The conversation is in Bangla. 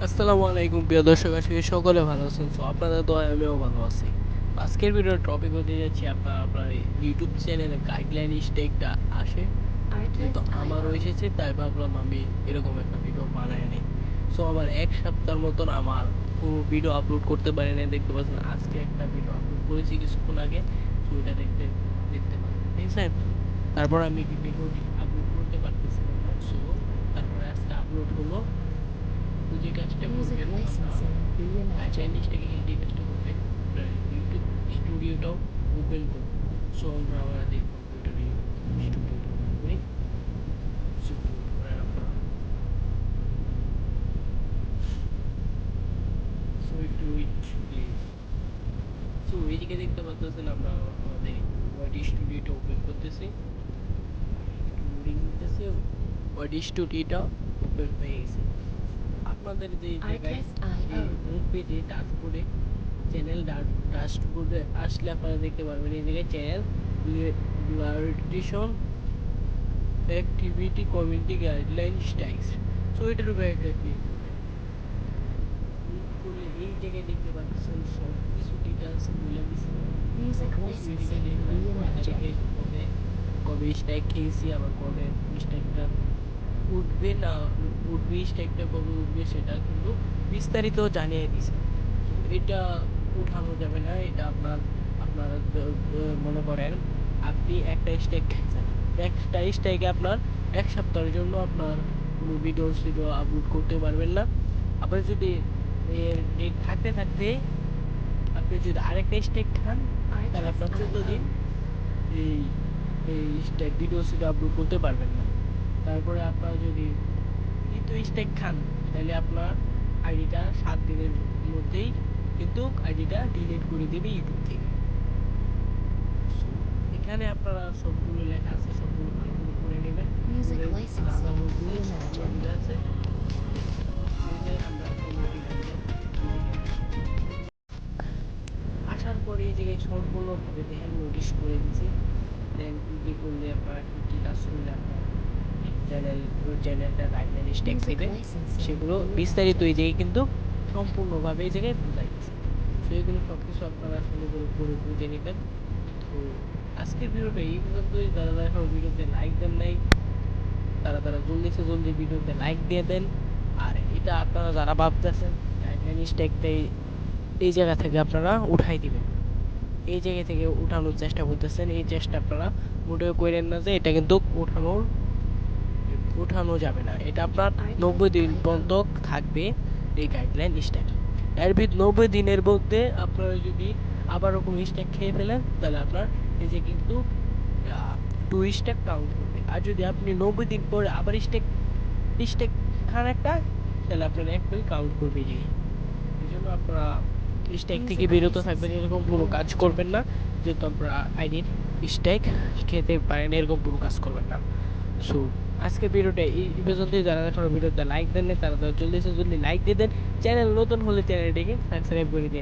আসসালামু আলাইকুম প্রিয় দর্শক, আশা করি সকলে ভালো আছেন। সো আপনাদের দোয়ায় আমিও ভালো আছি। আজকের ভিডিওর টপিক হতে যাচ্ছি আপনার ইউটিউব চ্যানেলে গাইডলাইন স্টেকটা আসে, যেহেতু আমারও এসেছে তাই ভাবলাম আমি এরকম একটা ভিডিও বানাই নিই। সো আমার এক সপ্তাহ মতন আমার কোনো ভিডিও আপলোড করতে পারি না, দেখতে পাচ্ছেন আজকে একটা ভিডিও আপলোড করেছি কিছুক্ষণ আগে। সো ওটা দেখতে পাচ্ছেন, ঠিক আছে। তারপর আমি ভিডিওটি আপলোড করতে পারতেছিলাম না। সো তারপরে আজকে আপলোড হলো। তো যে কাজটা করবেন চাইনিজটাকে এই কাজটা করবেন, ইউটিউব স্টুডিওটাও ওপেন করুন। সো আমরা আমাদের কম্পিউটারে স্টুডিওটা ওপেন করি। সো করার আপনার সো একটু ওয়েট প্লিজ। সো এইদিকে দেখতে পাচ্ছেন আমরা আমাদের ওয়াইটি স্টুডিওটা ওপেন করতেছি। একটু লোডিং নিতেছে। ওয়াইটি স্টুডিওটা ওপেন হয়ে গেছে। আপনাদের যে জায়গায় হোম পেজে ড্যাশবোর্ডে চ্যানেল ড্যাশবোর্ডে আসলে আপনারা দেখতে পারবেন এই জায়গায় চ্যানেল গ্লাডিশন activity community guideline styles. So এটার উপরে একটা ক্লিক করবেন। ক্লিক করলে এই জায়গায় দেখতে পাচ্ছেন সব কিছু ডিটেলস বলে দিচ্ছে। সব কিছু এদিকে দেখবেন কয় তারিখে কবে কবে স্ট্রাইক খেয়েছি, আবার কবে স্ট্রাইকটা উঠবে না উঠবে, স্ট্রাইকটা কবে উঠবে সেটা কিন্তু বিস্তারিত জানিয়ে দিছে। তো এটা উঠানো যাবে না। এটা আপনার আপনার মনে করেন আপনি একটা স্ট্রাইক খেয়েছেন, একটা স্ট্রাইকে আপনার এক সপ্তাহের জন্য আপনার কোনো ভিডিও আপলোড করতে পারবেন না। আবার যদি এর ডেট থাকতে থাকতে আপনি যদি আরেকটা স্ট্রাইক খান, তাহলে আপনার 14 দিন এই এই ভিডিও আপলোড করতে পারবেন না। তারপরে আপনার যদি দ্বিতীয় স্টেক খান, তাহলে আপনার আইডিটা 7 দিনের মধ্যেই কিন্তু আইডিটা ডিলিট করে দেবে ইউটিউব থেকে। সো এখানে আপনারা সবগুলো লেখা আছে, সবগুলো ভালো করে পড়ে নেবেন। আছে আমরা আসার পরে এই জায়গায় সম্পূর্ণভাবে দেখেন নোটিশ করে দিচ্ছি। দেন কি করলে আপনার কি কাজ করলে আপনার চ্যানেলটা গাইডলাইন স্টেক দেবে, সেগুলো বিস্তারিত এই জায়গায় কিন্তু সম্পূর্ণভাবে এই জায়গায় বোঝাই দিচ্ছে। তো এগুলো সব কিছু আপনারা সুন্দর করে পড়ে বুঝে নেবেন। তো আজকের ভিডিওটা এই পর্যন্তই। যারা যারা এখন ভিডিওতে লাইক দেন নাই, তারা জলদি ভিডিওতে লাইক দিয়ে দেন। আর এটা আপনারা যারা ভাবতেছেন গাইডলাইন স্টেকটা এই জায়গা থেকে আপনারা উঠাই দিবেন, এই জায়গা থেকে উঠানোর চেষ্টা করতেছেন, এই চেষ্টা আপনারা মোটেও করেন না যে এটা কিন্তু উঠানো যাবে না। এটা আপনার 90 দিন পর্যন্ত থাকবে এই গাইডলাইন স্ট্যাক। এর ভিতর 90 দিনের মধ্যে আপনারা যদি আবারও কোনো স্ট্যাক খেয়ে ফেলেন, তাহলে আপনার এই যে কিন্তু 2 স্ট্যাক কাউন্ট করবে। আর যদি আপনি 90 দিন পরে আবার স্ট্যাক স্ট্যাক খান একটা, তাহলে আপনার একটাই কাউন্ট করবে। যে এই জন্য আপনারা স্ট্যাক থেকে বিরত থাকবেন, এরকম কোনো কাজ করবেন না। যেহেতু আপনারা আইডির স্ট্যাক খেতে পারেন, এরকম কোনো কাজ করবেন না। সো আজকে ভিডিওটা এই পর্যন্তই। যারা এখনো ভিডিওতে লাইক দেন তারা জলদি লাইক দিয়ে দেন। চ্যানেল নতুন হলে চ্যানেলটিকে সাবস্ক্রাইব করে দিন।